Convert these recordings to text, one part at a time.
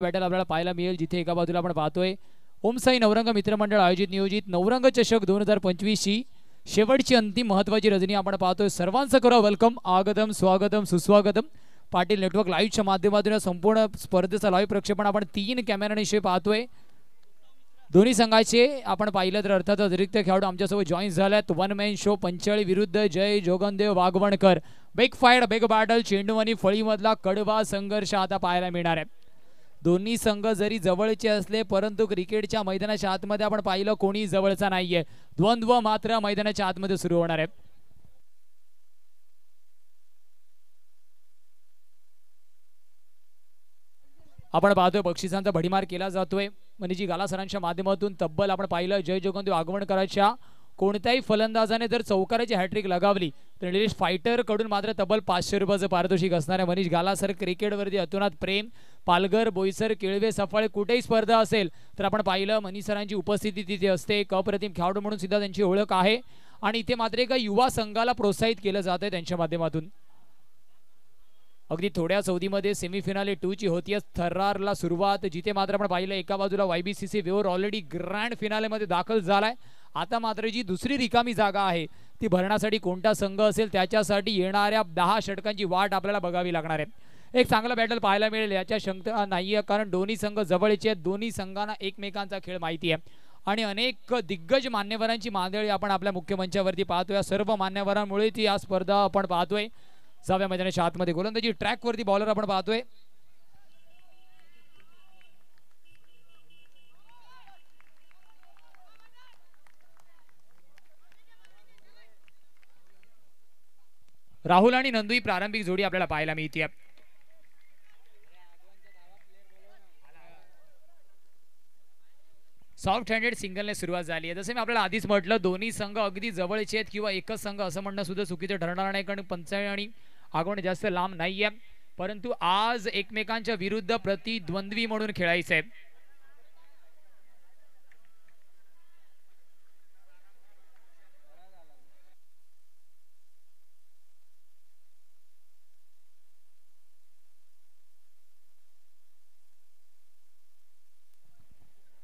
Battle आपल्याला पाहायला मिळेल, जिथे एका बाजूला आपण पाहतोय ओम साई नवरंग मित्रमंडळ आयोजित नियोजित नवरंग चषक 2025 ची शेवटची अंतिम महत्त्वाची रजनी आपण पाहतोय। सर्वांचं करा वेलकम, आगतम, स्वागतम, सुस्वागतम। पाटील नेटवर्क लाईव्हच्या माध्यमातून संपूर्ण स्पर्धेचा लाईव्ह प्रक्षेपण आपण 3 कॅमेराने पाहतोय। दोन्ही संघाचे आपण पाहिलं तर अर्थात अतिरिक्त खेळाडू आमच्यासोबत जॉईन झाल्यात। वन मॅन शो पंचाळी विरुद्ध जय जोगनदेव वाघवणकर। बिग फाईट, बिग बॅटल, चेंडू आणि फळीमधला कडवा संघर्ष आता पाहायला मिळणार आहे। दोन्ही संघ जरी जवळचे असले परंतु क्रिकेटच्या मैदानाच्या आतमध्ये आपण पाहिलं कोणी जवळचा नाहीये। द्वंद्व मात्र मैदानाच्या आतमध्ये सुरू होणार आहे। आपण पाहतोय बक्षिसांचा भडीमार केला जातोय। मनीजी गाला सरांच्या माध्यमातून तब्बल आपण पाहिलं जय जोगनदेव आगवणकरांच्या कोणत्याही फलंदाजाने जर चौकाराची हॅट्रिक लगावली तर निलेश फायटर कडून मात्र तब्बल 500 रुपयाचं पारितोषिक असणार आहे। मनीष गाला सर क्रिकेटवरती अतुनात प्रेम, पालघर, बोईसर, केळवे, सफाळे कुठेही स्पर्धा असेल तर आपण पाहिलं मनीष सरांची उपस्थिती तिथे असते। एक अप्रतिम खेळाडू म्हणून सुद्धा त्यांची ओळख आहे आणि इथे मात्र एका युवा संघाला प्रोत्साहित केलं जात आहे त्यांच्या माध्यमातून। अगदी थोड्या सौदीमध्ये सेमीफिनाले 2 ची होतीये थरारला सुरुवात, जिथे मात्र आपण पाहिलं एका बाजूला YBCC वेवर ऑलरेडी ग्रँड फिनाले मध्ये दाखल झालाय। आता मात्र जी दुसरी रिकामी जागा आहे ती भरण्यासाठी कोणता संघ असेल त्याच्यासाठी येणाऱ्या 10 षटकांची वाट आपल्याला बघावी लागणार आहे। एक चांगला बॅटल पाहायला मिळेल याच्या शंका नाहीये, कारण दोन्ही संघ जवळचे आहेत, दोन्ही संघांना एकमेकांचा खेळ माहिती आहे आणि अनेक दिग्गज मान्यवरांची मांदियाळी आपण आपल्या मुख्य मंचावरती पाहतोय। या सर्व मान्यवरांमुळे ती या स्पर्धा आपण पाहतोय। जाव्या मैदानाच्या आतमध्ये गोलंदाजी ट्रॅक वरती बॉलर आपण पाहतोय। राहुल आणि नंदू ही प्रारंभिक जोडी आपल्याला पाहायला मिळते। सॉफ्ट हँडेड सिंगलने सुरुवात झाली आहे। जसे मी आपल्याला आधीच म्हटलं दोन्ही संघ अगदी जवळचे आहेत किंवा एकच संघ असं म्हणणं सुद्धा चुकीचं ठरणार नाही, कारण पंचाळी आणि आगवण जास्त लांब नाहीये, परंतु आज एकमेकांच्या विरुद्ध प्रतिद्वंद्वी म्हणून खेळायचं आहे।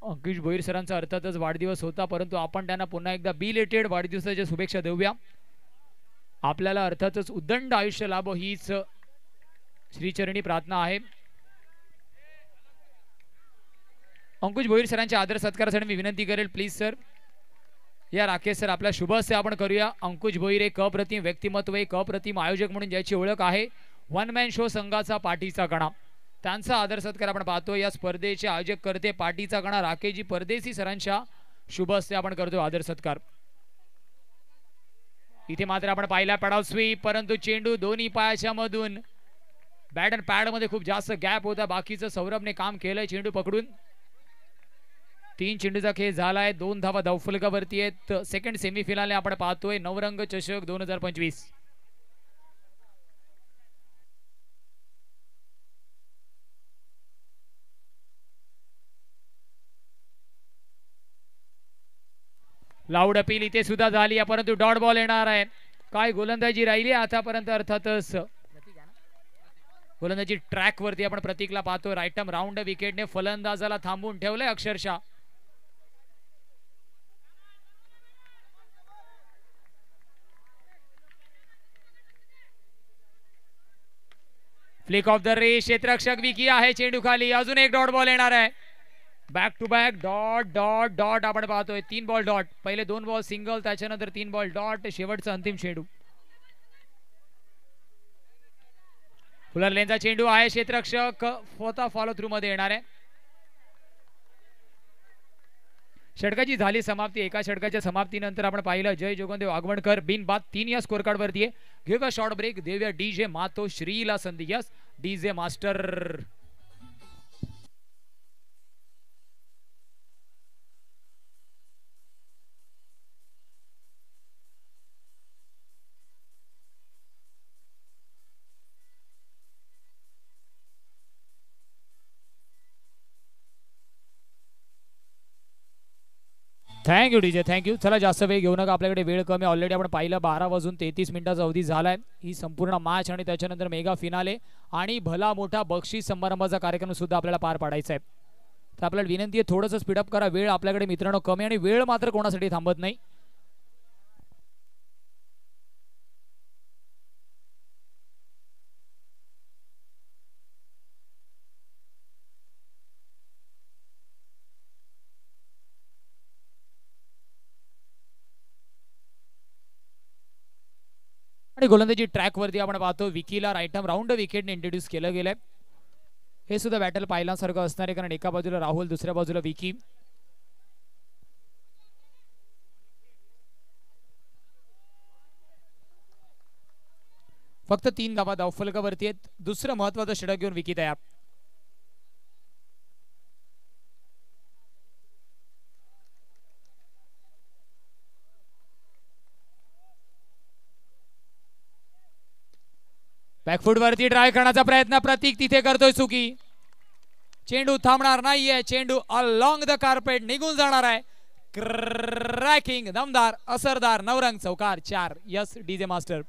अंकुश भोईर सरांचा अर्थातच वाढदिवस होता, परंतु आपण त्यांना पुन्हा एकदा बिलेटेड वाढदिवसाच्या शुभेच्छा देऊया। आपल्याला अर्थातच उदंड आयुष्य लाभो हीच श्रीचरणी प्रार्थना आहे। अंकुश भोईर सरांच्या आदर सत्कारासाठी मी विनंती करेल, प्लीज सर या राकेश सर आपल्या शुभ हस्ते आपण करूया। अंकुश भोईर एक अप्रतिम व्यक्तिमत्व, एक अप्रतिम आयोजक म्हणून ज्याची ओळख आहे। वन मॅन शो संघाचा पाठीचा कणा, त्यांचा आदर सत्कार आपण पाहतो। या स्पर्धेचे आयोजक करते पाठीचा कणा राकेशजी परदेशी सरांच्या शुभ हस्ते आपण करतो आदर सत्कार। इथे मात्र आपण पाहिला पडाव स्वीप, परंतु चेंडू दोन्ही पायाच्या मधून बॅट अँड पॅड मध्ये खूप जास्त गॅप होता। बाकीचं सौरभने काम केलंय चेंडू पकडून। 3 चेंडूचा खेळ झालाय, 2 धावा धावफलकावरती आहेत। सेकंड सेमीफिनाले आपण पाहतोय नवरंग चषक 2025। लाऊड अपील इथे सुद्धा झाली आहे, परंतु डॉट बॉल येणार आहे। काय गोलंदाजी राहिली आतापर्यंत, अर्थातच गोलंदाजी ट्रॅक वरती आपण प्रतीकला पाहतो। राईटम राऊंड विकेटने फलंदाजाला थांबून ठेवलंय अक्षरशः। फ्लिक ऑफ द रेस, क्षेत्ररक्षक विकी आहे चेंडू खाली, अजून एक डॉट बॉल येणार आहे। Back to back dot dot dot आपण पाहतोय। 3 बॉल डॉट, पहिले 2 बॉल सिंगल, त्याच्यानंतर 3 बॉल डॉट, शेवटचा अंतिम चेंडू। फुलर लेनचा चेंडू आहे, क्षेत्ररक्षक स्वतः फॉलो थ्रू मध्ये येणार आहे। षटकाची झाली समाप्ती। एका षटकाच्या समाप्तीनंतर आपण पाहिलं जय जोगनदेव आगवणकर बिनबाद 3 या स्कोर कार्ड वरती आहे। घेऊया शॉर्ट ब्रेक, देऊया डीजे मातो श्रीला संधी। Yes DJ master. Thank you DJ, thank you. चला जास्त वेळ घेऊ नका, आपल्याकडे वेळ कमी. ऑलरेडी आपण पाहिलं 12:33 मिनिटाचा अवधी झालाय. ही संपूर्ण मॅच आणि त्याच्यानंतर मेगा फिनाले आणि भला मोठा बक्षीस समारंभाचा कार्यक्रम सुद्धा आपल्याला पार पाडायचा आहे. तर आपल्याला विनंती आहे थोडंसं स्पीडअप करा. वेळ आपल्याकडे मित्रांनो कमी आणि वेळ मात्र कोणासाठी थांबत नाही. आणि गोलंदाजी ट्रॅक वरती आपण पाहतो विकीला राईट आर्म राऊंड विकेटने इंट्रोड्यूस केलं गेलंय. हे सुद्धा बॅटल पाहिल्यासारखं असणार आहे, कारण एका बाजूला राहुल, दुसऱ्या बाजूला विकी. फक्त 3 धावा धावफलकावरती आहेत. दुसरं महत्वाचं षटक घेऊन विकी तयार. बॅकफूट वरती ट्राय करण्याचा प्रयत्न प्रतीक तिथे करतोय चुकी. चेंडू थांबणार नाहीये. चेंडू अलॉंग द कार्पेट निघून जाणार आहे. क्रॅकिंग दमदार असरदार नवरंग चौकार 4. Yes DJ master.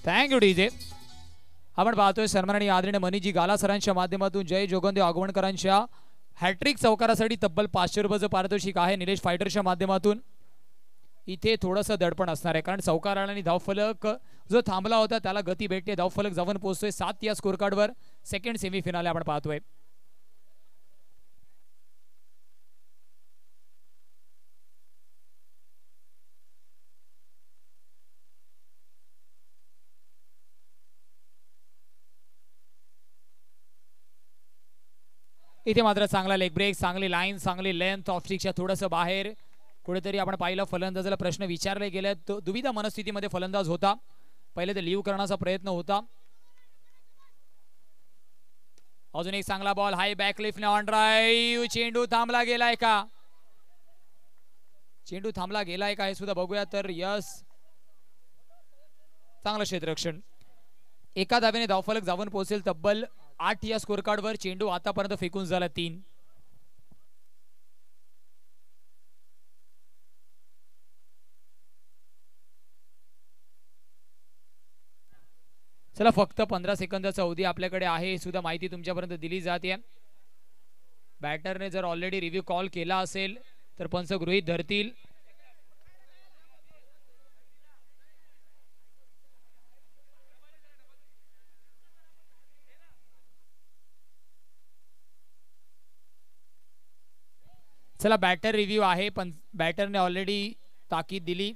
Thank you DJ. आपण पाहतोय सन्माननीय आदरणीय मनीजी गाला सरांच्या माध्यमातून जय जोगंदे आगवणकरांच्या हॅट्रिक चौकारासाठी तब्बल 500 रुपयाचं पारितोषिक आहे. निलेश फायटरच्या माध्यमातून इथे थोडंसं दडपण असणार आहे, कारण चौकार आणि धावफलक जो थांबला होता त्याला गती भेटते. धावफलक जाऊन पोहोचतोय 7 या स्कोर कार्डवर. सेकंड सेमीफिनाले आपण पाहतोय. इथे मात्र चांगला लेग ब्रेक, चांगली लाईन, चांगली लेंथ ऑफ स्टिकच्या थोडंसं बाहेर. कुठेतरी आपण पाहिलं फलंदाजाला प्रश्न विचारले गेले. तो दुविधा मनस्थितीमध्ये फलंदाज होता. पहिले ते लीव्ह करण्याचा प्रयत्न होता. अजून एक चांगला बॉल हाय बॅकलिफ्टने ऑन ड्राईव्ह. चेंडू थांबला गेलाय का? चेंडू थांबला गेलाय का हे सुद्धा बघूया. तर यस चांगलं क्षेत्ररक्षण. एका धावेने धावफलक जाऊन पोहोचेल तब्बल 8 या स्कोर कार्डवर. चेंडू आतापर्यंत फेकून झाला 3. चला फक्त 15 सेकंदाचा अवधी आपल्याकडे आहे. सुद्धा माहिती तुमच्यापर्यंत दिली जाते. बॅटरने जर ऑलरेडी रिव्ह्यू कॉल केला असेल तर पंच गृहीत धरतील. चला बॅटर रिव्ह्यू आहे, पण बॅटरने ऑलरेडी ताकीद दिली.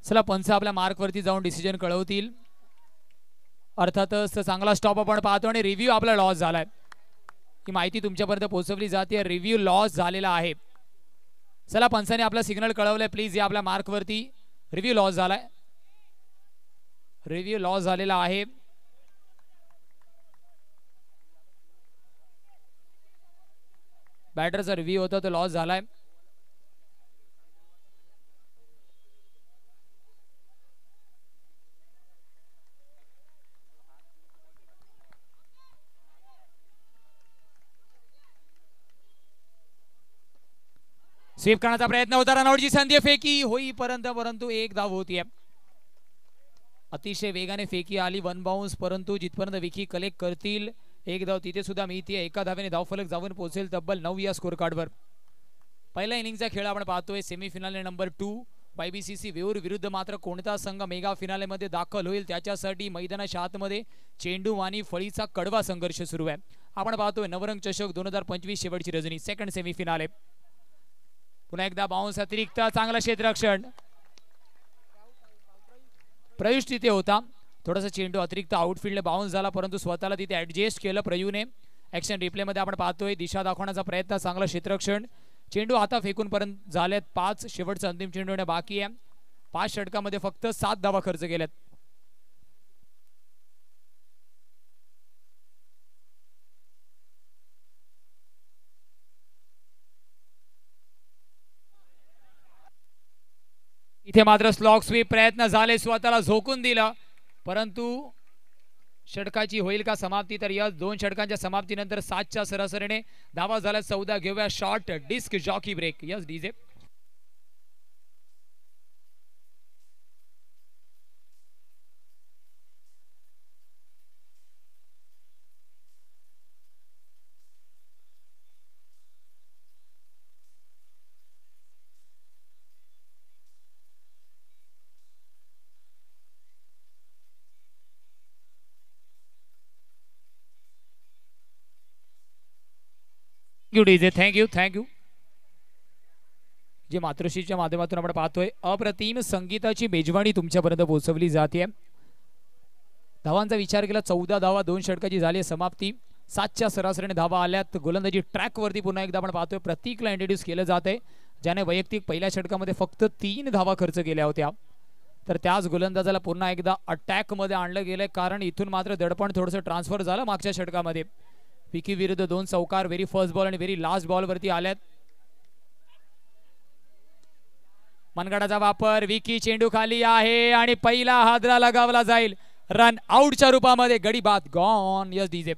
चला पंच आपल्या मार्कवरती जाऊन डिसिजन कळवतील. अर्थातच चांगला स्टॉप आपण पाहतो आणि रिव्ह्यू आपला लॉस झालाय. ही माहिती तुमच्यापर्यंत पोहोचवली जाते. रिव्ह्यू लॉस झालेला आहे. चला पंचाने आपला सिग्नल कळवलाय. प्लीज या आपल्या मार्कवरती. रिव्ह्यू लॉस झालाय. रिव्ह्यू लॉस झालेला आहे. बॅटरचा रिव्ह्यू होता तो लॉस झालाय. स्वीप करण्याचा प्रयत्न होता. रनआउटची संधी फेकी होईपर्यंत, परंतु एक धाव होतीये. अतिशय वेगाने फेकी आली 1 बाउन्स, परंतु जिथपर्यंत विकी कलेक्ट करतील एक धाव तिथे सुद्धा मिळते. एका धावेने धावफलक जाऊन पोहोचेल तब्बल 9 या स्कोर कार्डवर. पहिल्या इनिंगचा खेळ आपण पाहतोय. सेमीफिनाल नंबर 2 YBCC वेऊर विरुद्ध मात्र कोणता संघ मेगा फिनालेमध्ये दाखल होईल त्याच्यासाठी मैदानाच्या आतमध्ये चेंडू आणि फळीचा कडवा संघर्ष सुरू आहे. आपण पाहतोय नवरंग चषक 2025 शेवटची रजनी सेकंड सेमीफिनाले. पुन्हा एकदा बाउन्स अतिरिक्त चांगला क्षेत्ररक्षण. प्रयुष तिथे होता. थोडासा चेंडू अतिरिक्त आउटफील्डला बाउन्स झाला परंतु स्वतःला तिथे ऍडजस्ट केलं प्रयूने. ऍक्शन रिप्ले मध्ये आपण पाहतोय दिशा दाखवण्याचा प्रयत्न. चांगला क्षेत्ररक्षण. चेंडू आता फेकून पर्यंत झालेत 5. शेवटचा अंतिम चेंडू येणे बाकी आहे. 5 षटकामध्ये फक्त 7 धावा खर्च केल्यात. इथे मात्र स्लॉग स्वीप प्रयत्न झाले. स्वतःला झोकून दिलं परंतु षटकाची होईल का समाप्ती. तर या 2 षटकांच्या समाप्तीनंतर 7च्या सरासरीने धावा झाल्या 14. घेऊया short disc jockey break. Yes DJ. DJ thank you. जे मातृश्रीच्या माध्यमातून आपण पाहतोय अप्रतिम संगीताची मेजवानी तुमच्यापर्यंत पोहोचवली जाते. धावांचा विचार केला 14 धावा 2 षटकाची झाली समाप्ती. 7च्या सरासरीने धावा आल्यात. गोलंदाजी ट्रॅकवरती पुन्हा एकदा आपण पाहतोय प्रतीकला इंट्रोड्यूस केलं जाते ज्याने वैयक्तिक पहिल्या षटकामध्ये फक्त 3 धावा खर्च केल्या होत्या. तर त्याच गोलंदाजाला पुन्हा एकदा अटॅक मध्ये आणलं गेलंय कारण इथून मात्र दडपण थोडंसं ट्रान्सफर झालं मागच्या षटकामध्ये. विकी विरुद्ध 2 चौकार व्हेरी फर्स्ट बॉल आणि व्हेरी लास्ट बॉल वरती आल्यात. मनगडाचा वापर. विकी चेंडू खाली आहे आणि पहिला हादरा लगावला जाईल. रन आउटच्या रूपामध्ये. गडी बाद gone. Yes DJ.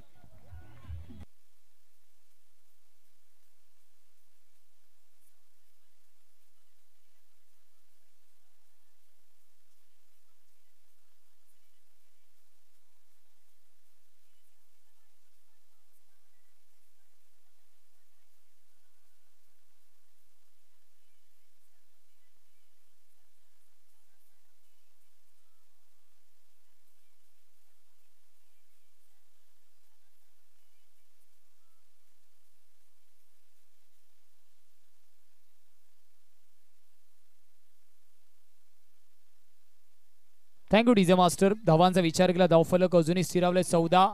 Thank you DJ master. धावांचा विचार केला धावफलक अजूनही स्थिरावले 14.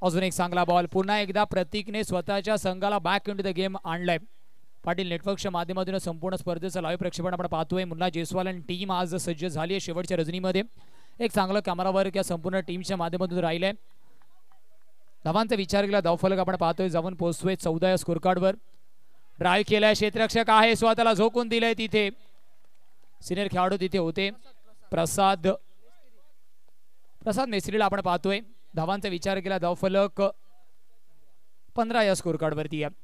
अजून एक चांगला बॉल. पुन्हा एकदा प्रतीकने स्वतःच्या संघाला बॅक इंटू द गेम आणलाय. पाटील नेटवर्कच्या माध्यमातून संपूर्ण स्पर्धेचं लाईव्ह प्रक्षेपण आपण पाहतोय. मुन्ना जयस्वाल आणि टीम आज सज्ज झाली आहे शेवटच्या रजनीमध्ये. एक चांगलं कॅमेरा वर्क या संपूर्ण टीमच्या माध्यमातून राहिलंय. धावांचा विचार केला धावफलक आपण पाहतोय जाऊन पोहोचतोय 14 या स्कोर कार्डवर. ड्राईव्ह केलाय. क्षेत्ररक्षक आहे स्वतःला झोकून दिलंय तिथे. सिनियर खेळाडू तिथे होते. प्रसाद मेस्त्रीला आपण पाहतोय. धावांचा विचार केला धावफलक 15 या स्कोर कार्ड वरती आहे.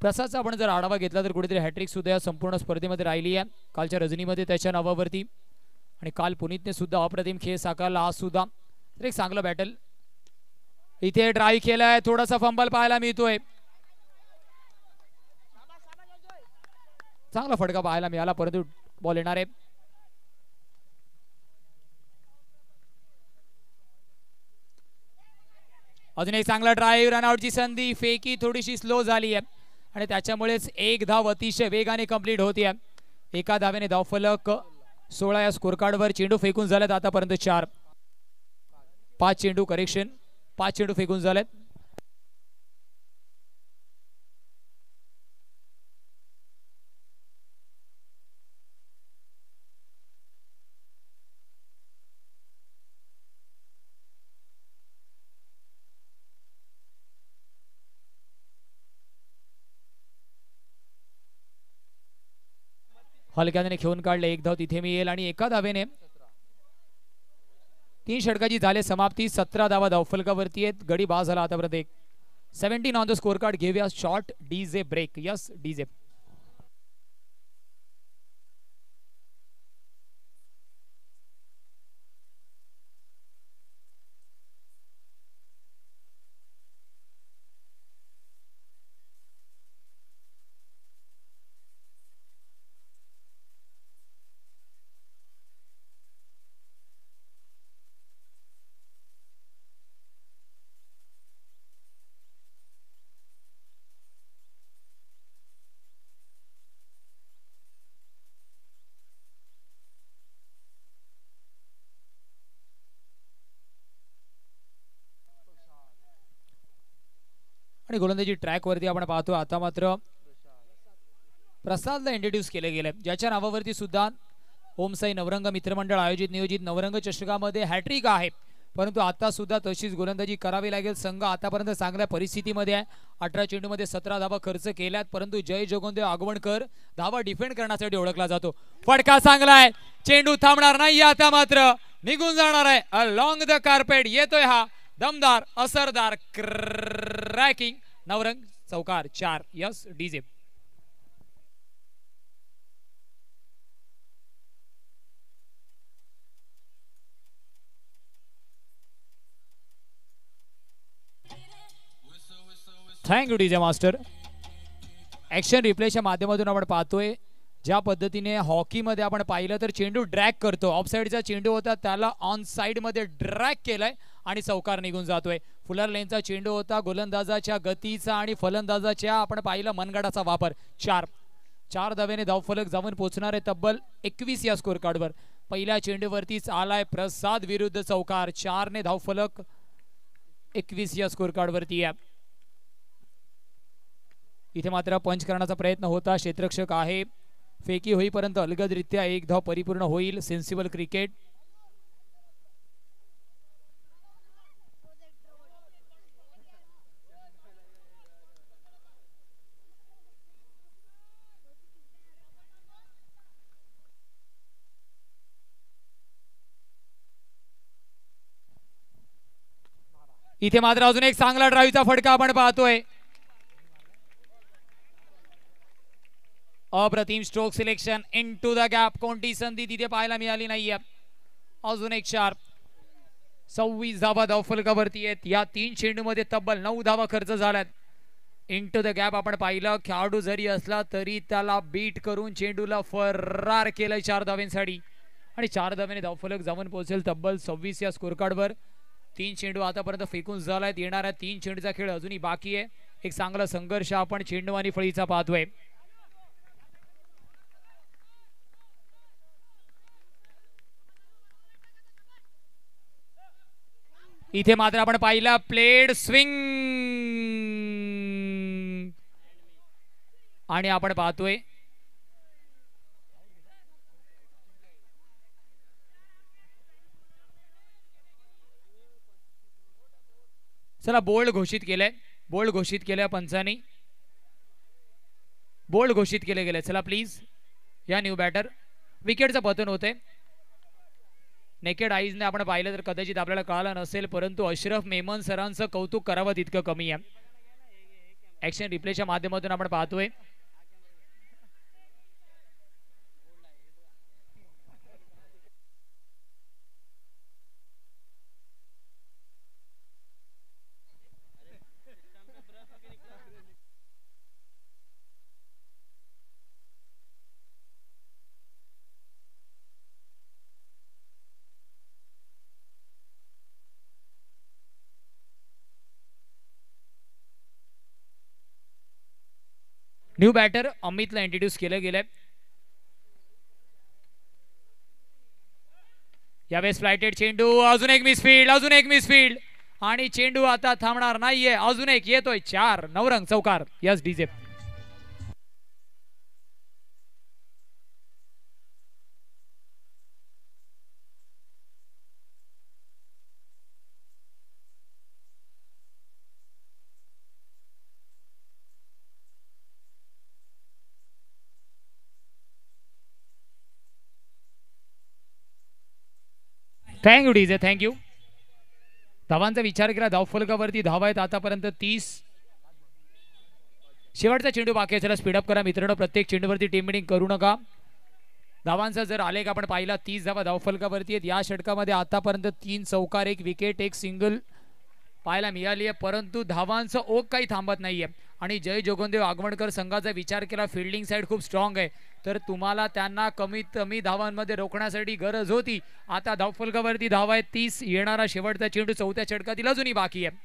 प्रसादचा आपण जर आढावा घेतला तर कुठेतरी हॅट्रिक सुद्धा या संपूर्ण स्पर्धेमध्ये राहिली आहे कालच्या रजनीमध्ये त्याच्या नावावरती. आणि काल पुनीतने सुद्धा अप्रतिम खेळ साकारला. आज सुद्धा तर एक चांगलं बॅटल. इथे ड्राईव्ह केलाय. थोडासा फंबल पाहायला मिळतोय. चांगला फटका पाहायला मिळाला परंतु बॉल येणार आहे. अजून एक चांगला ड्राईव्ह. रनआउटची संधी. फेकी थोडीशी स्लो झाली आहे आणि त्याच्यामुळेच एक धाव अतिशय वेगाने कंप्लीट होती. एका धावेने धावफलक 16 या स्कोर कार्डवर. चेंडू फेकून झालेत आतापर्यंत 4. 5 चेंडू करेक्शन 5 चेंडू फेकून झालेत. हलक्याने खेळून काढले. एक धाव तिथे मिळेल आणि एका धावेने 3 षटकाची झाले समाप्ती. 17 धावा धावफलकावरती आहेत. गडी बाद झाला आतापर्यंत एक. 17 ऑन द स्कोर कार्ड. घेऊया short DJ break. Yes DJ. आणि गोलंदाजी ट्रॅक वरती आपण पाहतो आता मात्र प्रसादला इंट्रोड्यूस केले गेले, ज्याच्या नावावरती सुद्धा ओमसाई नवरंग मित्रमंडळ आयोजित नियोजित नवरंग चषकामध्ये हॅट्रिक आहे. परंतु आता सुद्धा तशीच गोलंदाजी करावी लागेल. संघ आतापर्यंत चांगल्या परिस्थितीमध्ये आहे. 18 चेंडूमध्ये 17 धावा खर्च केल्यात, परंतु जय जोगोंदेव आगवणकर धावा डिफेंड करण्यासाठी ओळखला जातो. फटका चांगला आहे, चेंडू थांबणार नाही, आता मात्र निघून जाणार आहे अलॉंग द कार्पेट. येतोय हा दमदार असरदार क्रॅकिंग नवरंग चौकार 4. Yes DJ. Thank you DJ master. Action रिप्लेच्या माध्यमातून आपण पाहतोय ज्या पद्धतीने हॉकीमध्ये आपण पाहिलं तर चेंडू ड्रॅग करतो. ऑफसाईडचा चेंडू होता त्याला ऑन साईडमध्ये ड्रॅग केलाय आणि चौकार निघून जातोय. फुलर लेनचा चेंडू होता, गोलंदाजाच्या गतीचा आणि फलंदाजाच्या आपण पाहिलं मनगडाचा वापर. 4 धावेने धावफलक जाऊन पोहोचणार आहे तब्बल 21 या स्कोर कार्डवर. पहिल्या चेंडूवरतीच आलाय प्रसाद विरुद्ध चौकार. 4 ने धावफलक 21 या स्कोर कार्डवरती आहे. इथे मात्र पंच करण्याचा प्रयत्न होता, क्षेत्ररक्षक आहे, फेकी होईपर्यंत अलगदरित्या 1 धाव परिपूर्ण होईल. Sensible cricket. इथे मात्र अजून एक चांगला ड्राईव्हचा फटका आपण पाहतोय. अप्रतिम stroke selection into the gap. कोणती संधी तिथे पाहायला मिळाली नाहीये. अजून एक 4. 26 धावा धावफलकावरती आहेत. या 3 चेंडूमध्ये तब्बल 9 धावा खर्च झाल्यात. इनटू द गॅप आपण पाहिलं, खेळाडू जरी असला तरी त्याला बीट करून चेंडूला फरार केलंय 4 धाव्यांसाठी आणि 4 धाव्याने धावफलक जाऊन पोहोचेल तब्बल 26 या स्कोर कार्डवर. 3 चेंडू आतापर्यंत फेकून झालायत. येणाऱ्या 3 चेंडूचा खेळ अजूनही बाकी आहे. एक चांगला संघर्ष आपण चेंडू आणि फळीचा पाहतोय. इथे मात्र आपण पाहिला प्लेड स्विंग आणि आपण पाहतोय चला बोल्ड घोषित केलंय. बोल्ड घोषित केलंय पंचांनी. बोल्ड घोषित केले गेले. चला प्लीज या न्यू बॅटर. विकेटचं पतन होतंय. नेकेड आईजने आपण पाहिलं तर कदाचित आपल्याला कळालं नसेल, परंतु अशरफ मेमन सरांचं कौतुक करावं तितकं कमी आहे. ॲक्शन रिप्लेच्या माध्यमातून आपण पाहतोय न्यू बॅटर अमितला इंट्रोड्यूस केलं गेलंय. यावेळेस फ्लायटेड चेंडू, अजून एक मिसफील्ड, अजून एक मिसफील्ड आणि चेंडू आता थांबणार नाहीये. अजून एक येतोय 4. नवरंग चौकार. Yes DJ. Thank you DJ, thank you. धावांचा विचार केला धावफलकावरती धावा आहेत आतापर्यंत 30. शेवटचा चेंडू बाकी आहे. चला स्पीडअप करा मित्रांनो. प्रत्येक चेंडूवरती टीम मिटिंग करू नका. धावांचा जर आलेख आपण पाहिला 30 धावा धावफलकावरती आहेत. या षटकामध्ये आतापर्यंत 3 चौकार, 1 विकेट, 1 सिंगल पाहायला मिळाली आहे, परंतु धावांचं ओघ काही थांबत नाहीये. आणि जय जोगोंदेव आगवणकर संघाचा विचार केला, फिल्डिंग साईड खूप स्ट्रॉंग आहे, तर तुम्हाला त्यांना कमीत कमी धावांमध्ये रोखण्यासाठी गरज होती. आता धावफलकावरती धावा आहेत 30. येणारा शेवटचा चेंडू 4थ्या षटकातील अजूनही बाकी आहे.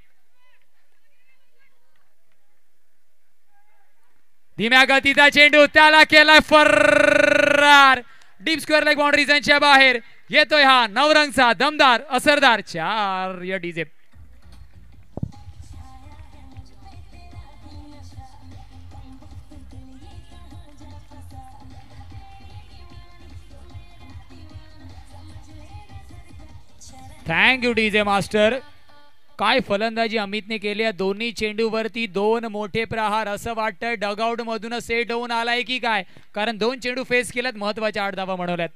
धीम्या गतीचा चेंडू, त्याला केलाय फरार. डीप स्क्वेअर लेग बाउंड्री झोनच्या बाहेर येतोय हा नवरंगचा दमदार असरदार 4 या डीजे. Thank you DJ master. काय फलंदाजी अमितने केली आहे. दोन्ही चेंडूवरती 2 मोठे प्रहार. असं वाटतं डगआउट मधूनच सेट होऊन आलाय की काय, कारण 2 चेंडू फेस केल्यात, महत्वाच्या 8 धावा बनवल्यात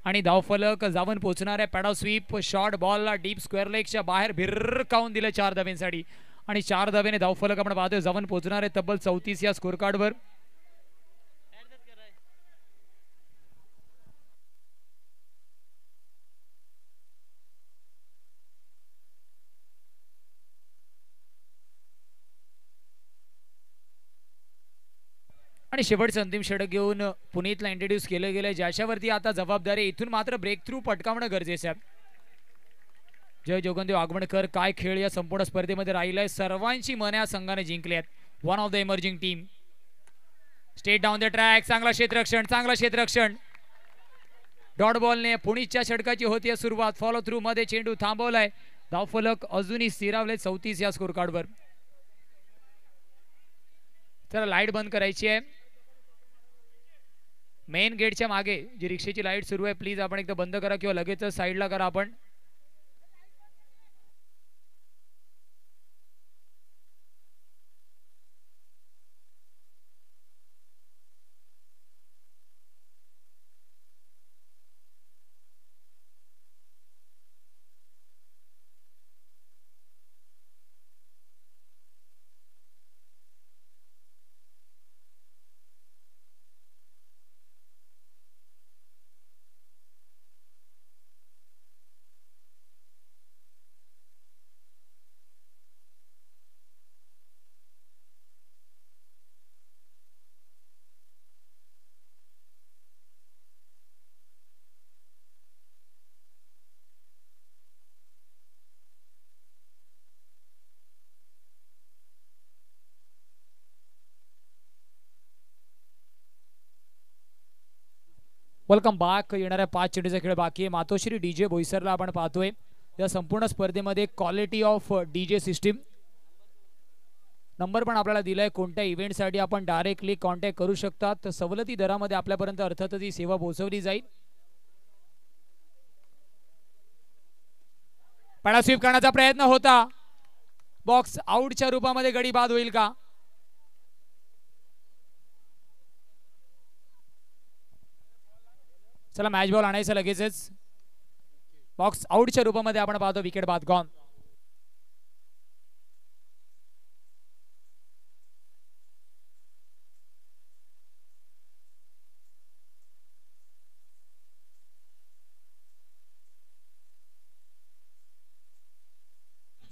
आणि धावफलक जाऊन पोहोचणार आहे. पॅडा स्वीप शॉर्ट बॉलला डीप स्क्वेअर लेगच्या बाहेर भिरकावून दिलं 4 धाब्यांसाठी आणि 4 धाब्याने धावफलक आपण पाहतोय जाऊन पोहोचणार आहे तब्बल 34 या स्कोर कार्डवर. आणि शेवटचं अंतिम षटक घेऊन पुनीतला इंट्रोड्यूस केलं गेलं, ज्याच्यावरती आता जबाबदारी. इथून मात्र ब्रेक थ्रू पटकावणं गरजेचं आहे. जय जोगनदेव आगमनकर काय खेळ या संपूर्ण स्पर्धेमध्ये राहिलाय. सर्वांची मने या संघाने जिंकली आहेत. One of the emerging team. State down the track. चांगला क्षेत्ररक्षण, चांगला क्षेत्ररक्षण. डॉट बॉलने पुणीच्या षटकाची होती सुरुवात. फॉलो थ्रू मध्ये चेंडू थांबवलाय. धावफलक अजूनही स्थिरावले 34 या स्कोर कार्डवर. चला लाईट बंद करायची आहे. मेन गेटच्या मागे जी रिक्षेची लाईट सुरू आहे, प्लीज आपण एकदा बंद करा किंवा लगेच साईडला करा आपण. Welcome back. येणाऱ्या 5 चेंडूचा खेळ बाकी आहे. मातोश्री डीजे बोईसरला आपण पाहतोय. या संपूर्ण स्पर्धेमध्ये quality of DJ system number पण आपल्याला दिलाय. कोणत्या इव्हेंटसाठी आपण डायरेक्टली कॉन्टॅक्ट करू शकता. तर सवलती दरामध्ये आपल्यापर्यंत अर्थातच ही सेवा पोहोचवली जाईल. पडा स्वीप करण्याचा प्रयत्न होता. बॉक्स आउटच्या रूपामध्ये गडी बाद होईल का. चला मॅच बॉल आणायचं लगेचच. बॉक्स आउटच्या रूपामध्ये आपण पाहतो विकेट बाद गॉन.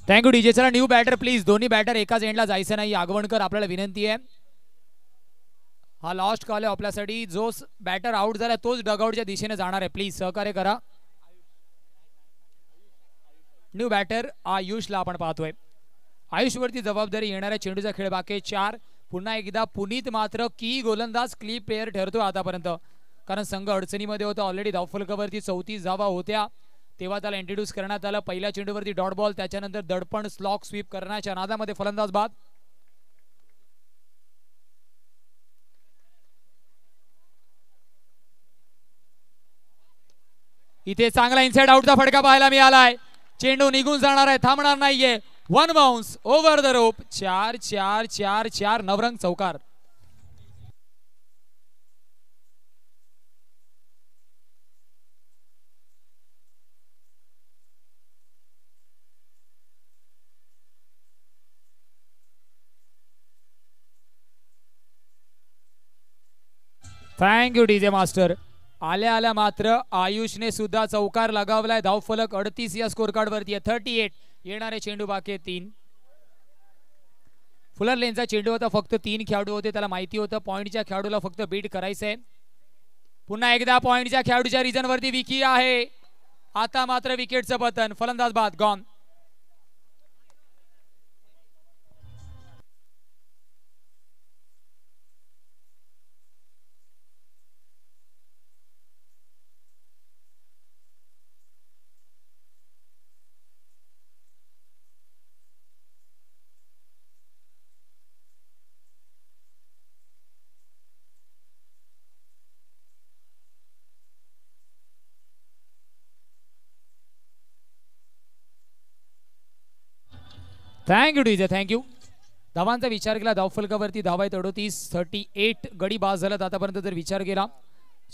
Thank you DJ. चला न्यू बॅटर प्लीज. दोन्ही बॅटर एकाच एंडला जायचं नाही. आगवणकर आपल्याला विनंती आहे. हा लास्ट कॉल आहे आपल्यासाठी. जो बॅटर आउट झाला तोच डगआउटच्या दिशेने जाणार आहे. प्लीज सहकार्य करा. न्यू बॅटर आयुषला आपण पाहतोय. आयुषवरती जबाबदारी. येणाऱ्या चेंडूचा खेळ बाकी 4. पुन्हा एकदा पुनीत मात्र की गोलंदाज क्ली प्लेयर ठरतो आतापर्यंत, कारण संघ अडचणीमध्ये होता. ऑलरेडी धावफलकावरती 34 धावा होत्या तेव्हा त्याला इंट्रोड्यूस करण्यात आलं. पहिल्या चेंडूवरती डॉट बॉल, त्याच्यानंतर दडपण स्लॉक स्वीप करण्याच्या नादामध्ये फलंदाज बाद. इथे चांगला इनसाइड आउटचा फटका पाहायला मिळालाय. चेंडू निघून जाणार आहे, थांबणार नाहीये. 1 bounce over the rope. 4-4-4-4 Navrang चौकार. Thank you DJ master. आल्या आल्या मात्र आयुषने सुद्धा चौकार लगावलाय. धावफलक 38 या स्कोर कार्ड वरती आहे. 38. येणारे चेंडू बाकी 3. फुलर लेनचा चेंडू होता. फक्त 3 खेळाडू होते. त्याला माहिती होतं पॉइंटच्या खेळाडूला फक्त बीट करायचंय. पुन्हा एकदा पॉइंटच्या खेळाडूच्या रिजन वरती विकी आहे. आता मात्र विकेटचं पतन. फलंदाज बाद गॉन. Thank you DJ, thank you. धावांचा विचार केला धावफलकावरती धावा आहेत 38, 38 गडी बाद झालं आतापर्यंत जर विचार केला.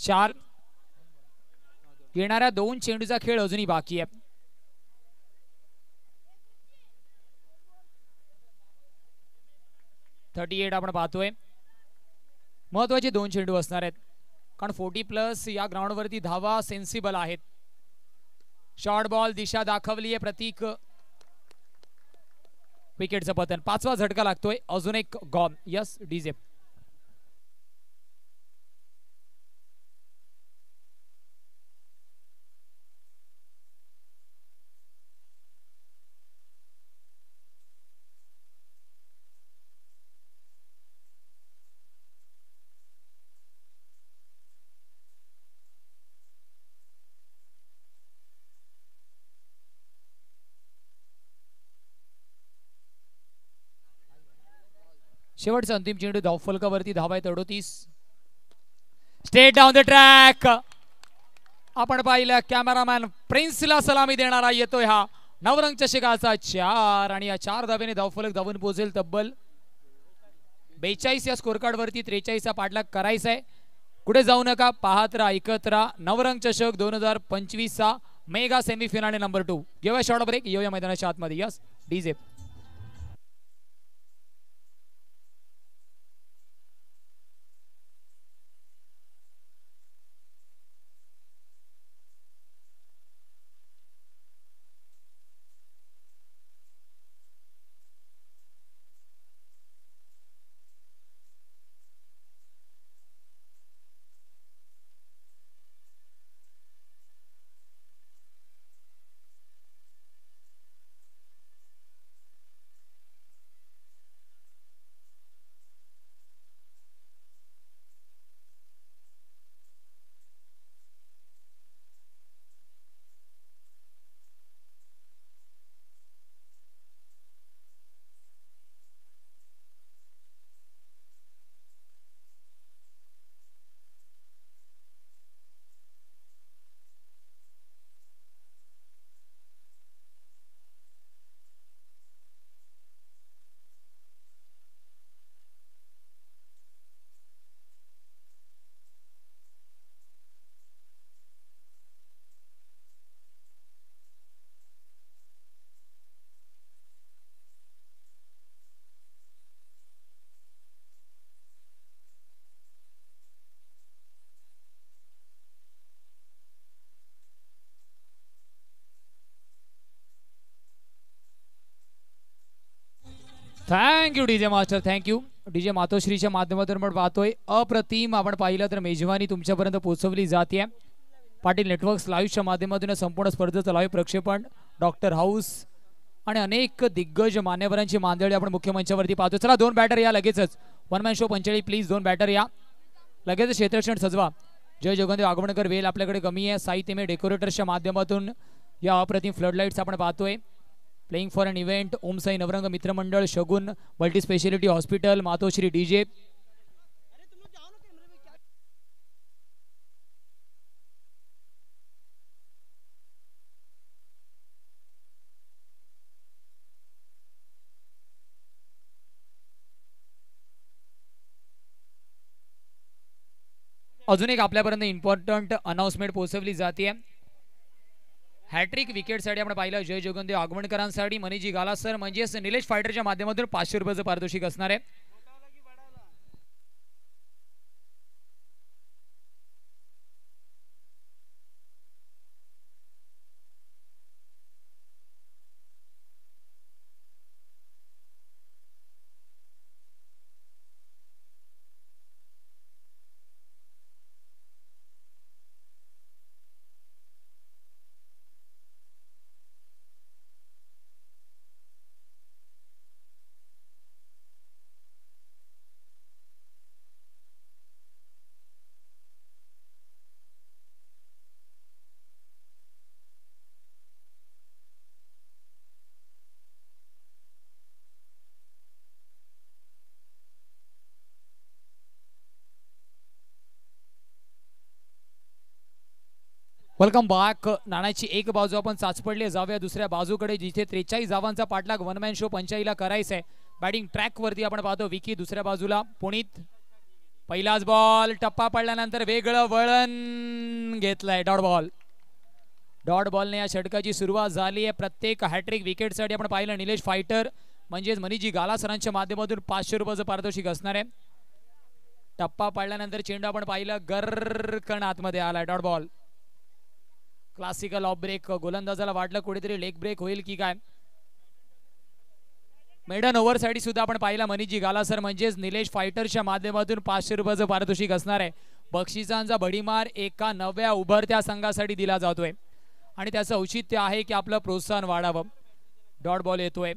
4 येणाऱ्या 2 चेंडूचा खेळ अजूनही बाकी आहे. .38 आपण पाहतोय. महत्वाचे 2 चेंडू असणार आहेत कारण 40+ या ग्राउंडवरती धावा सेन्सिबल आहेत. शॉर्ट बॉल दिशा दाखवली आहे प्रतीक. विकेटचं पतन. 5वा झटका लागतोय. अजून एक गॉन. Yes DJ. शेवटचा अंतिम चेंडू धावफलकावरती धावा आहेत 38. State down the track. आपण पाहिलं कॅमेरामॅन प्रिन्सला सलामी देणारा येतोय हा नवरंग चषकाचा 4 आणि या 4 धावेने धावफलक धावून पोहोचेल तब्बल 42 या स्कोर कार्ड वरती. 43 चा पाठलाग करायचा आहे. कुठे जाऊ नका, पाहत राहा, ऐकत राहा. नवरंग चषक 2025 चा मेगा सेमीफिनाले नंबर 2. घेऊया शॉर्ट ब्रेक, येऊया मैदानाच्या आतमध्ये. Yes DJ. Thank you DJ master, thank you. DJ मातोश्रीच्या माध्यमातून आपण पाहतोय अप्रतिम. आपण पाहिलं तर मेजवानी तुमच्यापर्यंत पोहोचवली जाते. पाटील नेटवर्क्स लाईव्हच्या माध्यमातून संपूर्ण स्पर्धेचं लाईव्ह प्रक्षेपण डॉक्टर हाऊस आणि अनेक दिग्गज मान्यवरांची मांदळी आपण मुख्य मंचावरती पाहतो. चला 2 बॅटर या लगेचच. One man show 45 please. 2 batter या लगेच. क्षेत्ररक्षण सजवा. जय जोगंदेव आगमनकर वेल आपल्याकडे कमी आहे. साहित्य मे डेकोरेटर्सच्या माध्यमातून या अप्रतिम फ्लड लाईट्स आपण पाहतोय. प्लेइंग फॉर एन इव्हेंट ओम साई नवरंग मित्रमंडळ शगुन मल्टी स्पेशलिटी हॉस्पिटल मातोश्री डीजे. अजून एक आपल्यापर्यंत इम्पॉर्टंट अनाउन्समेंट पोहोचवली जाते. हॅट्रिक विकेटसाठी आपण पाहिलं जय जोगंदेव आगमनकरांसाठी मनीजी गाला सर म्हणजेच निलेश फायटरच्या माध्यमातून 500 रुपयाचं पारितोषिक असणार आहे. Welcome back. नाण्याची एक बाजू आपण चाचपडली जाऊया दुसऱ्या बाजूकडे, जिथे 43 धावांचा पाठलाग वन मॅन शो 85 ला करायचा आहे. बॅटिंग ट्रॅक वरती आपण पाहतो विकी, दुसऱ्या बाजूला पुनीत. पहिलाच बॉल टप्पा पडल्यानंतर वेगळं वळण घेतलंय. डॉट बॉलने या षटकाची सुरुवात झाली आहे. प्रत्येक हॅट्रिक विकेटसाठी आपण पाहिलं निलेश फायटर म्हणजेच मनीजी गाला सरांच्या माध्यमातून 500 रुपयाचं पारितोषिक असणार आहे. टप्पा पडल्यानंतर चेंडू आपण पाहिलं गरकण आतमध्ये आलाय. Dot ball. Classical off break. गोलंदाजाला वाटलं कुठेतरी लेग ब्रेक होईल की काय. मेडन ओव्हर साठी सुद्धा आपण पाहिला मनीजी गालासर म्हणजेच निलेश फायटरच्या माध्यमातून 500 रुपयाचं पारितोषिक असणार आहे. बक्षिसांचा भडीमार एका नव्या उभरत्या संघासाठी दिला जातोय आणि त्याचं औचित्य आहे की आपलं प्रोत्साहन वाढावं. डॉट बॉल येतोय.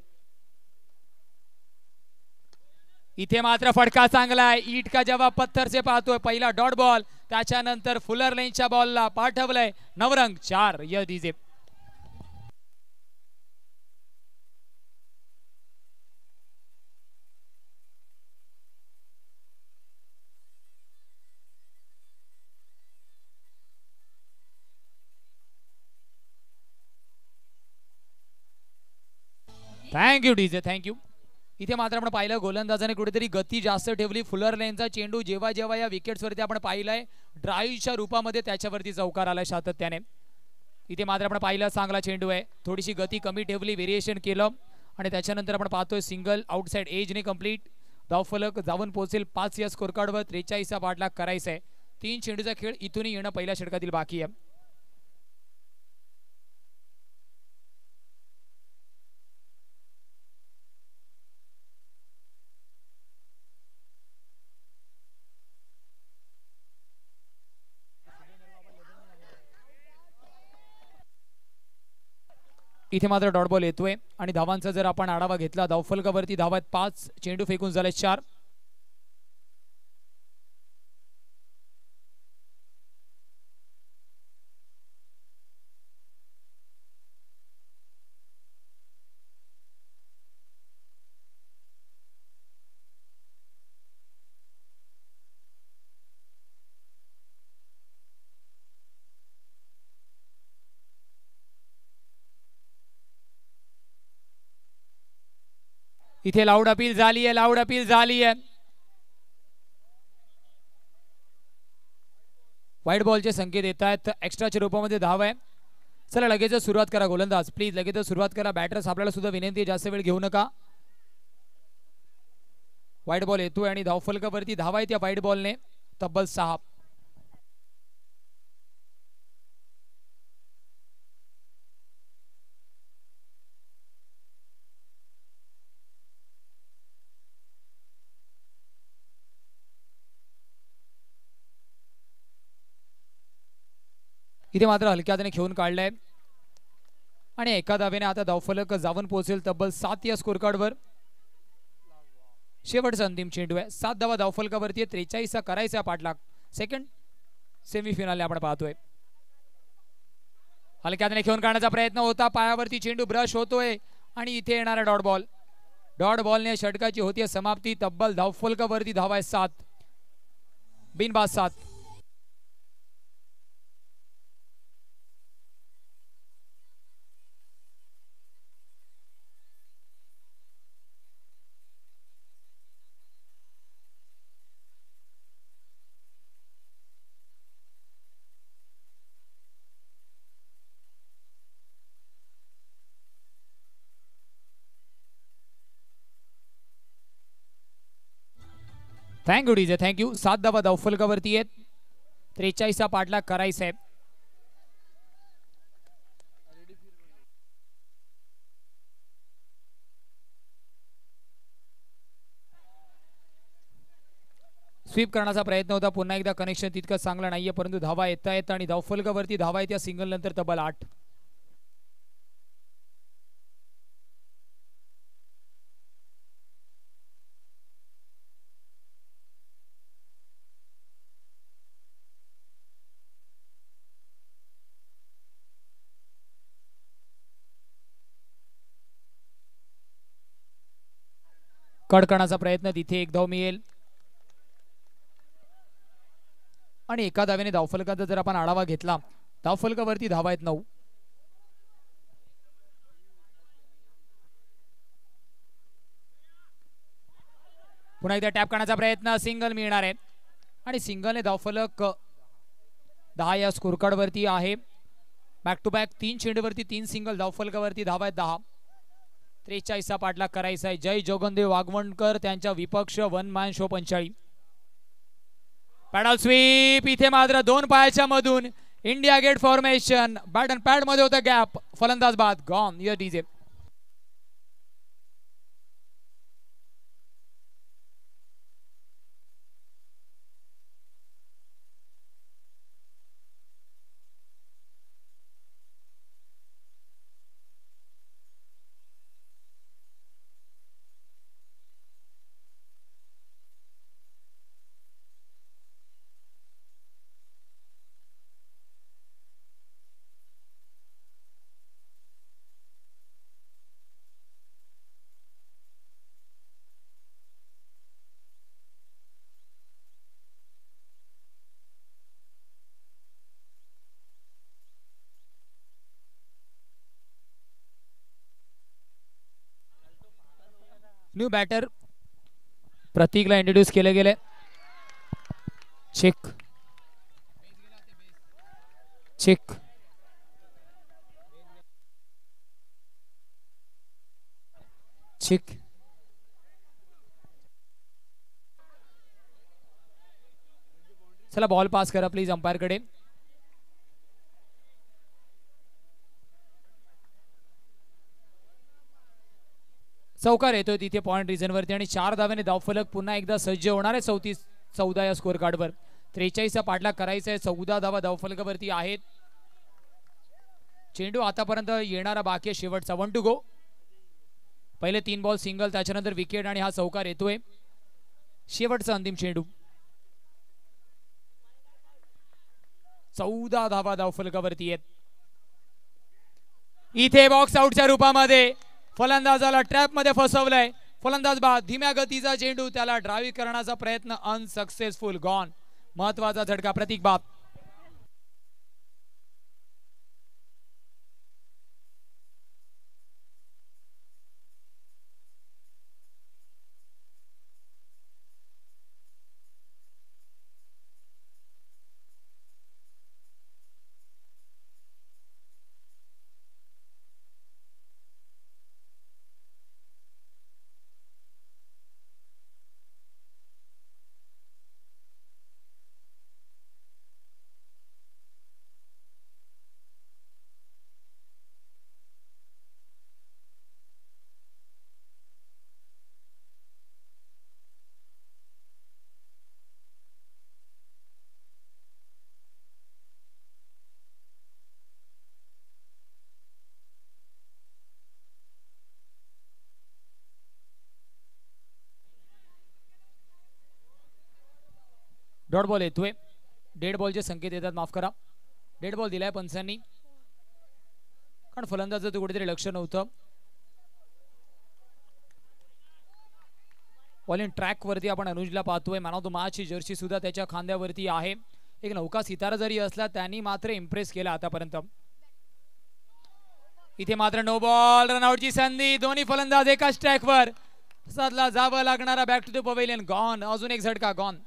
इथे मात्र फटका चांगला आहे. ईट का जवाब पत्थर से पाहतोय. पहिला डॉट बॉल, त्याच्यानंतर फुलर लाईनच्या बॉलला पाठवलंय. Navrang 4 yes DJ. Thank you DJ, thank you. इथे मात्र आपण पाहिलं गोलंदाजाने कुठेतरी गती जास्त ठेवली. फुलर लेनचा चेंडू जेव्हा जेव्हा या विकेट्सवरती आपण पाहिलंय ड्राईव्हच्या रूपामध्ये त्याच्यावरती चौकार आलाय सातत्याने. इथे मात्र आपण पाहिलं चांगला चेंडू आहे. थोडीशी गती कमी ठेवली, व्हेरिएशन केलं आणि त्याच्यानंतर आपण पाहतोय सिंगल आउटसाइड एजने कंप्लीट. धावफलक जाऊन पोहोचेल 5 या स्कोर कार्डवर. 43 पाठलाग करायचा आहे. 3 चेंडूचा खेळ इथूनही येणं पहिल्या षटकातील बाकी आहे. इथे मात्र डॉट बॉल येतोय आणि धावांचा जर आपण आढावा घेतला धावफलकावरती धावा 5, चेंडू फेकून झाले 4. इथे लाऊड अपील झाली आहे. लाऊड अपील झाली आहे. व्हाईट बॉलचे संकेत येत आहेत. एक्स्ट्राच्या रूपामध्ये धाव आहे. चला लगेच सुरुवात करा गोलंदाज, प्लीज लगेच सुरुवात करा. बॅटर्स आपल्याला सुद्धा विनंती आहे जास्त वेळ घेऊ नका. व्हाईट बॉल येतोय आणि धावफलकावरती धावा आहे त्या व्हाईट बॉलने तब्बल 6. इथे मात्र हलक्या हाताने खेळून काढलाय आणि एका धावेने आता धावफलक जाऊन पोहोचेल तब्बल 7 या स्कोर कार्डवर. शेवटचा अंतिम चेंडू आहे. 7 धावा धावफलकावरती आहे. 43 करायचा पाठलाग. सेकंड सेमीफिनाल आपण पाहतोय. हलक्या हाताने खेळून काढण्याचा प्रयत्न होता. पायावरती चेंडू ब्रश होतोय आणि इथे येणारा डॉट बॉल. डॉट बॉलने षटकाची होती समाप्ती. तब्बल धावफलकावरती धावा आहे 7, बिनबाद 7. Thank you DJ, thank you. 7 धावा धावफलकावरती आहेत. 43 पाठलाग करायचा आहे. स्वीप करण्याचा प्रयत्न होता. पुन्हा एकदा कनेक्शन तितकं चांगलं नाहीये, परंतु धावा येत आहेत आणि धावफलकावरती धावा आहेत या सिंगल नंतर तब्बल 8. कड करण्याचा प्रयत्न, तिथे एक धाव मिळेल आणि एका धावेने धावफलकाचा जर आपण आढावा घेतला धावफलकावरती धावा आहेत 9. पुन्हा एकदा टॅप करण्याचा प्रयत्न, सिंगल मिळणार आहे आणि सिंगलने धावफलक 10 या स्कोर कार्ड वरती आहे. बॅक टू बॅक 3 चेंडूवरती 3 सिंगल, धावफलकावरती धावा आहेत 10. 43चा पाठलाग करायचा आहे. जय जोगनदेव वाघवणकर त्यांच्या विपक्ष one man show 45. Paddle sweep, इथे मात्र 2 पायाच्या मधून India gate formation, bat and pad मध्ये होता गॅप, फलंदाज बाद, gone. Your DJ. New batter प्रतीकला इंट्रोड्यूस केले गेले. Check check check. चला बॉल पास करा प्लीज अंपायर कडे. चौकार येतोय तिथे पॉइंट रिझन वरती आणि 4 धाव्याने धावफलक पुन्हा एकदा सज्ज होणार आहे. 14 या स्कोर कार्ड वर. 43चा पाठलाग करायचा आहे. 14 धावा धावफलकावरती आहेत. चेंडू आतापर्यंत येणारा बाकी आहे शेवटचा. 1 टू गो. पहिले 3 बॉल सिंगल, त्याच्यानंतर विकेट आणि हा चौकार येतोय. शेवटचा अंतिम चेंडू. 14 धावा धावफलकावरती आहेत. इथे बॉक्स आउटच्या रूपामध्ये फलंदाजाला ट्रॅप मध्ये फसवलंय. फलंदाज बाद. धीम्या गतीचा चेंडू, त्याला ड्राईव्ह करण्याचा प्रयत्न अनसक्सेसफुल, गॉन. महत्वाचा झटका, प्रतीक बाद. डॉट बॉल येतोय. डेड बॉलचे संकेत येतात, माफ करा. डेड बॉल दिलाय पंचांनी, कारण फलंदाजाचं कुठेतरी लक्ष नव्हतं. बॉलिंग ट्रॅक वरती आपण अनुजला पाहतोय. मॅन ऑफ द मॅच ची जर्सी सुद्धा त्याच्या खांद्यावरती आहे. एक नौका सितारा जरी असला त्यांनी मात्र इम्प्रेस केला आतापर्यंत. इथे मात्र नो बॉल, रनआउटची संधी. दोन्ही फलंदाज एकाच ट्रॅकवर. साधला जावं लागणारा back to the pavilion, gone. अजून एक झटका, गॉन.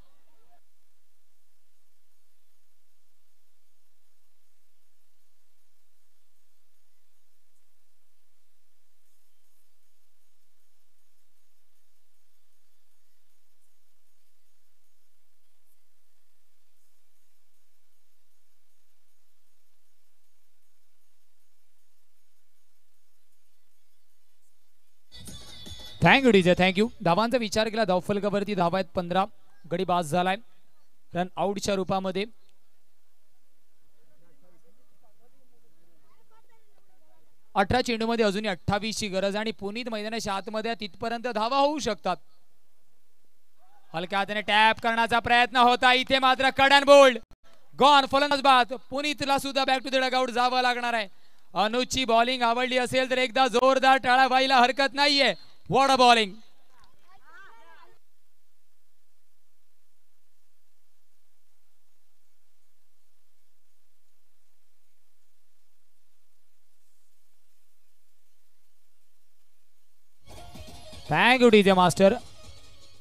Thank you DJ, thank you. धावांचा विचार केला धावफलकावरती धावा आहेत 15. गडी बाद झालाय रन आउटच्या रूपामध्ये. अठरा चेंडूमध्ये अजूनही 28 ची गरज आणि पुनीत मैदानाच्या आतमध्ये तिथपर्यंत धावा होऊ शकतात. हलक्या हाताने टॅप करण्याचा प्रयत्न होता. इथे मात्र कड अँड बोल्ड, गॉन. फलंदाज बाद. पुनीतला सुद्धा बॅक टू द डगआउट जावं लागणार आहे. अनुजची बॉलिंग आवडली असेल तर एकदा जोरदार टाळा व्हायला हरकत नाहीये. What a bowling. Thank you DJ master.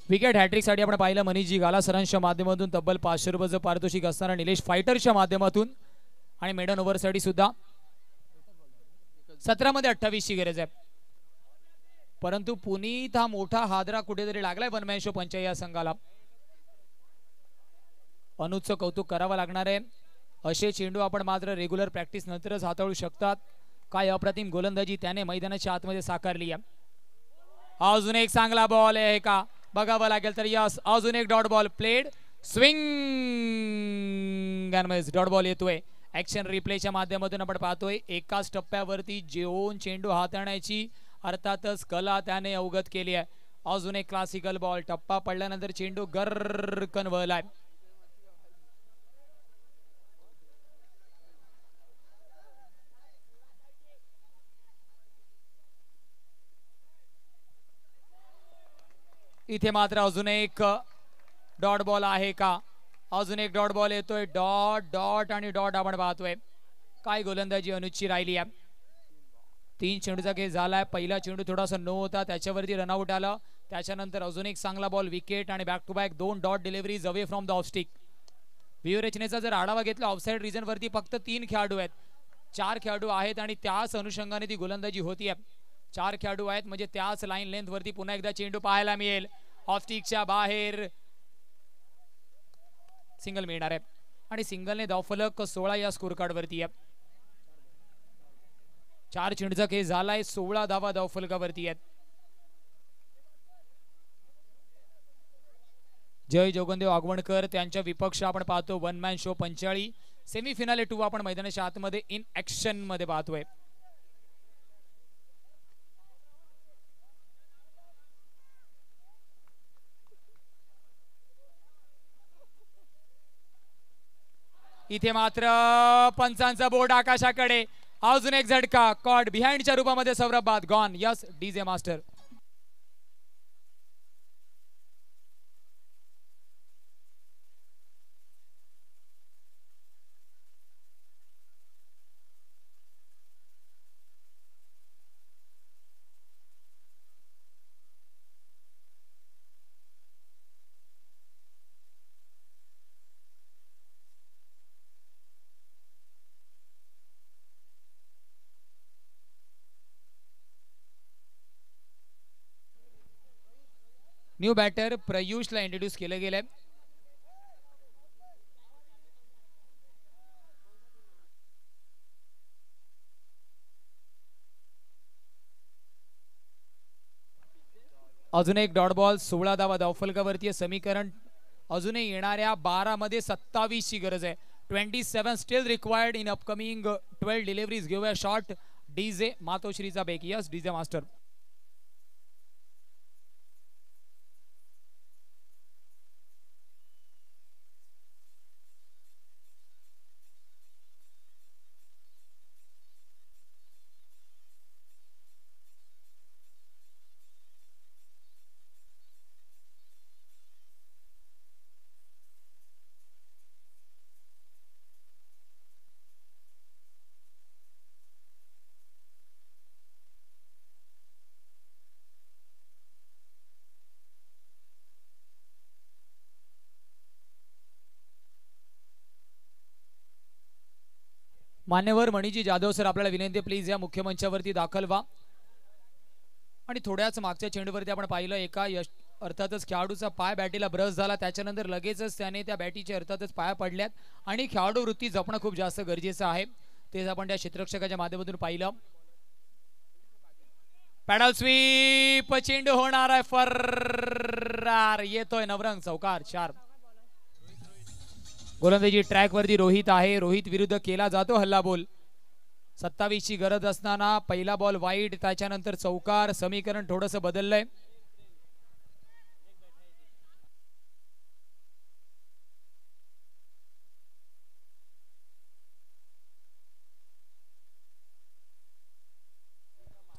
Wicket hattrick साठी आपण पाहिलं मनीषजी गाला सरांच्या माध्यमातून तब्बल 500 रुपयाचं पारितोषिक असणारा निलेश फायटरच्या माध्यमातून आणि मेडन ओव्हरसाठी सुद्धा 17 मध्ये 28 ची गरज आहे. परंतु पुनीत हा मोठा हादरा कुठेतरी लागलाय वनमॅन शो पंच या संघाला. अनुजचं कौतुक करावं लागणार आहे. असे चेंडू आपण मात्र रेग्युलर प्रॅक्टिस नंतरच हाताळू शकतात. काय अप्रतिम गोलंदाजी त्याने मैदानाच्या आतमध्ये साकारली आहे. अजून एक चांगला बॉल आहे का बघावं लागेल तर यस अजून एक dot ball played swing dot ball येतोय. ऍक्शन रिप्लेच्या माध्यमातून आपण पाहतोय एकाच टप्प्यावरती जेवून चेंडू हाताळण्याची अर्थातच कला त्याने अवगत केली आहे. अजून एक क्लासिकल बॉल टप्पा पडल्यानंतर चेंडू गर्रकन वळलाय. इथे मात्र अजून एक डॉट बॉल आहे का अजून एक डॉट बॉल येतोय. डॉट डॉट आणि डॉट आपण पाहतोय. काय गोलंदाजी अनुजची राहिली आहे. 3 चेंडूचा खेळ झालाय. पहिला चेंडू थोडासा नो होता त्याच्यावरती रनआउट आलं. त्याच्यानंतर अजून एक चांगला बॉल विकेट आणि back to back 2 dot deliveries away from the off stick. व्यूहरचनेचा जर आढावा घेतला ऑफसाइड रिजन वरती फक्त 3 खेळाडू आहेत. 4 खेळाडू आहेत आणि त्याच अनुषंगाने ती गोलंदाजी होती आहे. 4 खेळाडू आहेत म्हणजे त्याच लाईन लेंथ वरती पुन्हा एकदा चेंडू पाहायला मिळेल. ऑफस्टिकच्या बाहेर सिंगल मिळणार आहे आणि सिंगलने धावफलक 16 या स्कोर कार्ड वरती आहे. 4 चेंडूचा खेळ झालाय. 16 धावा धावफलकावरती आहेत. जय जोगनदेव आगवणकर त्यांच्या विपक्ष आपण पाहतो one man show Panchali. Semi-finale 2 आपण मैदानाच्या आतमध्ये इन ऍक्शन मध्ये पाहतोय. इथे मात्र पंचांचा बोर्ड आकाशाकडे. अजून एक झटका कॉट बिहाइंडच्या रूपामध्ये सौरभ बाद gone. Yes DJ master. New batter प्रयुषला इंट्रोड्यूस केलं गेलंय. अजून एक डॉट बॉल. 16 धावा धावफलकावरती. समीकरण अजूनही येणाऱ्या 12 मध्ये 27 ची गरज आहे. 27 still required in upcoming 12 deliveries. Give a shot DJ मातोश्रीचा बेक. Yes DJ master. मान्यवर मणिजी जाधव सर आपल्याला विनंती प्लीज या मुख्य मंचावरती दाखल व्हा. आणि थोड्याच मागच्या चेंडूवरती आपण पाहिलं एका अर्थातच खेळाडूचा पाय बॅटीला ब्रश झाला. त्याच्यानंतर लगेचच त्याने त्या बॅटीच्या अर्थातच पाया पडल्यात आणि खेळाडू वृत्ती जपणं खूप जास्त गरजेचं आहे. तेच आपण त्या क्षेत्ररक्षकाच्या माध्यमातून पाहिलं. पॅडल स्वीप चेंडू होणार आहे फरार. येतोय नवरंग चौकार 4. गोलंदाजी ट्रॅक वरती रोहित आहे. रोहित विरुद्ध केला जातो हल्ला बोल. 27 ची गरज असताना पहिला बॉल वाईट त्याच्यानंतर चौकार. समीकरण थोडंसं बदललंय.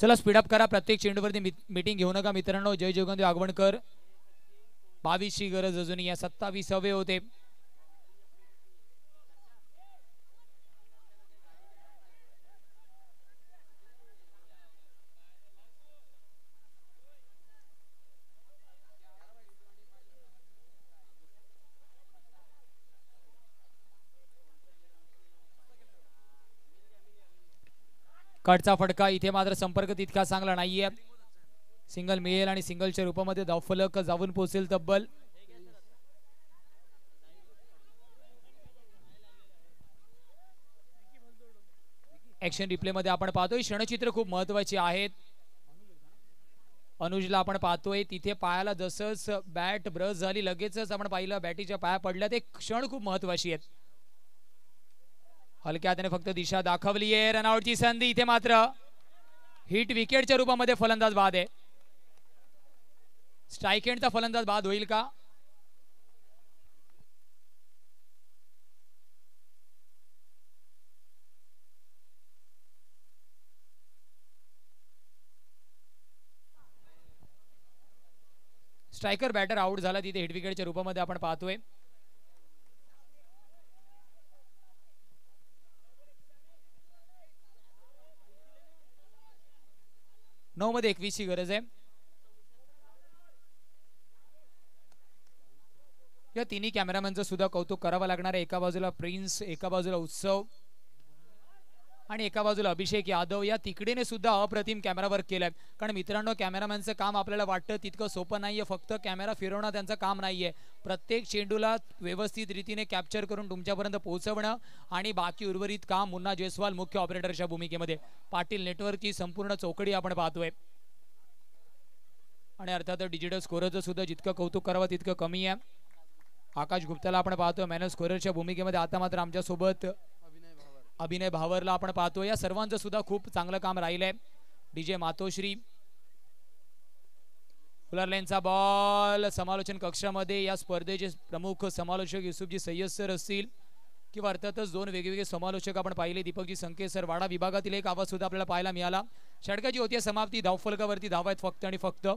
चला स्पीडअप करा. प्रत्येक चेंडूवरती मीटिंग घेऊ नका मित्रांनो. जय जोगनदेव आगवणकर. 22 ची गरज अजून या 27 हवे होते. कटचा फटका इथे मात्र संपर्क तितका चांगला नाहीये. सिंगल मिळेल आणि सिंगलच्या रूपामध्ये धावफलक जाऊन पोहोचेल तब्बल. ऍक्शन रिप्ले मध्ये आपण पाहतोय क्षणचित्र खूप महत्वाची आहेत. अनुजला आपण पाहतोय तिथे पायाला जसंच बॅट ब्रश झाली लगेचच आपण पाहिलं बॅटीच्या पाया पडल्या. ते क्षण खूप महत्वाची आहेत. हलक्या हाताने फक्त दिशा दाखवली आहे. रनआउटची संधी इथे मात्र हिट विकेटच्या रूपामध्ये फलंदाज बाद आहे. स्ट्राईक एंडचा फलंदाज बाद होईल का? स्ट्रायकर बॅटर आउट झाला तिथे हिट विकेटच्या रूपामध्ये आपण पाहतोय. नऊ मध्ये 21 ची गरज आहे. या तिन्ही कॅमेरामॅनचं सुद्धा कौतुक करावं लागणार आहे. एका बाजूला प्रिन्स, एका बाजूला उत्सव आणि एका बाजूला अभिषेक यादव. या तिकडेने सुद्धा अप्रतिम कॅमेरा वर्क केलंय. कारण मित्रांनो मित्रांचं काम आपल्याला वाटतं तितकं सोपं नाहीये. फक्त कॅमेरा फिरवणं त्यांचं काम नाहीये. प्रत्येक चेंडूला व्यवस्थित रीतीने कॅप्चर करून तुमच्यापर्यंत पोहोचवणं आणि बाकी उर्वरित काम मुन्ना जयस्वाल मुख्य ऑपरेटरच्या भूमिकेमध्ये. पाटील नेटवर्कची संपूर्ण चौकडी आपण पाहतोय. आणि अर्थात डिजिटल स्कोरचं सुद्धा जितकं कौतुक करावं तितकं कमी आहे. आकाश गुप्ताला आपण पाहतोय मॅन ऑफ स्कोररच्या भूमिकेमध्ये. आता मात्र आमच्यासोबत अभिनय भावरला आपण पाहतो. या सर्वांचं सुद्धा खूप चांगलं काम राहिलंय. डीजे मातोश्री फुलरलाईनचा बॉल समालोचन कक्षामध्ये या स्पर्धेचे प्रमुख समालोचक युसुफजी सय्यद सर असतील किंवा अर्थातच दोन वेगवेगळे समालोचक आपण पाहिले. दीपकजी संकेत सर. वाडा विभागातील एक आवाज सुद्धा आपल्याला पाहायला मिळाला. षटकाची होती समाप्ती. धावफलकावरती धावा आहेत फक्त आणि फक्त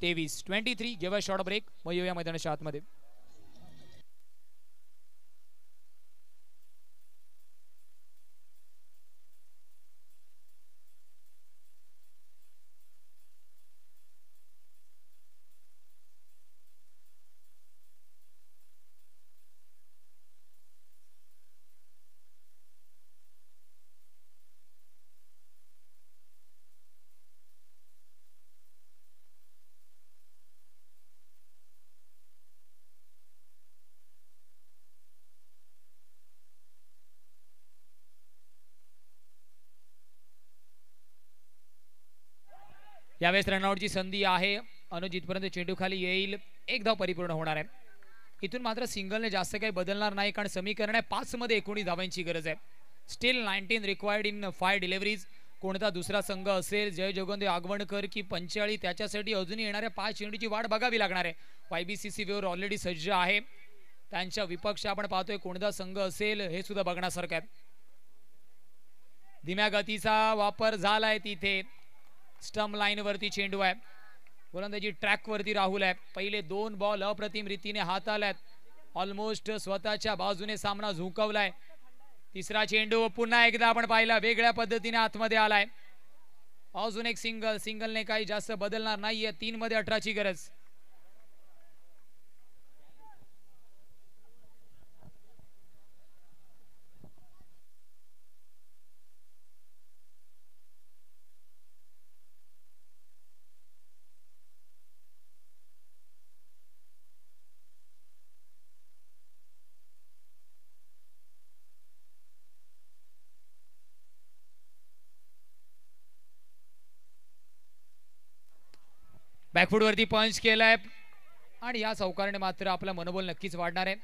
23. 23. Give a short break. मग येऊया मैदानाच्या आतमध्ये. यावेळेस रनआउटची संधी आहे. अनुज इथपर्यंत चेंडू खाली येईल. एक धाव परिपूर्ण होणार आहे. इथून मात्र सिंगलने जास्त काही बदलणार नाही कारण समीकरण आहे 5 मध्ये 19 धावांची गरज आहे. Steel 19 required in 5 deliveries. कोणता दुसरा संघ असेल जय जोगंदे आगवणकर की पंचाळी त्याच्यासाठी अजूनही येणाऱ्या 5 चेंडूची वाट बघावी लागणार आहे. YBCC वेवर ऑलरेडी सज्ज आहे. त्यांच्या विपक्ष आपण पाहतोय कोणता संघ असेल हे सुद्धा बघण्यासारखं आहे. धीम्या गतीचा वापर झालाय तिथे. स्टंप लाईन वरती चेंडू आहे. गोलंदाजी ट्रॅक वरती राहुल आहे. पहिले 2 बॉल अप्रतिम रीतीने हाताळल्यात. ऑलमोस्ट स्वतःच्या बाजूने सामना झुकवलाय. तिसरा चेंडू पुन्हा एकदा आपण पाहिला वेगळ्या पद्धतीने आतमध्ये आलाय. अजून एक सिंगल. सिंगलने काही जास्त बदलणार नाहीये. 3 मध्ये 18 ची गरज. बॅकफूट वरती पंच केलाय आणि या चौकारने मात्र आपला मनोबल नक्कीच वाढणार आहे.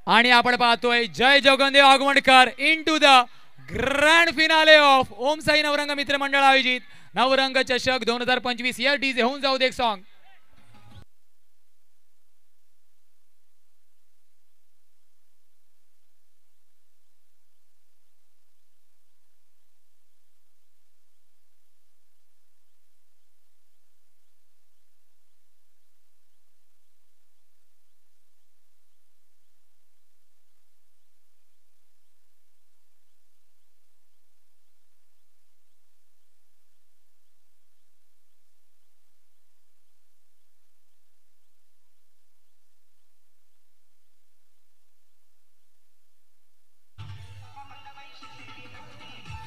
आणि आपण पाहतोय Jay Jogande Agavankar into the grand finale of Om Sai Navrang मित्र मंडळ आयोजित नवरंग चषक 2025. या डीजे होऊन जाऊ दे एक सॉन्ग.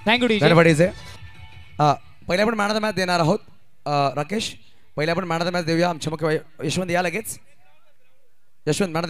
थँक्यू धन्यवाद डीजे. पहिले आपण मॅन ऑफ द मॅच देणार आहोत. राकेश, पहिले आपण मॅन ऑफ द मॅच देऊया. आमचे मुख्य यशवंत या लगेच. यशवंत मॅन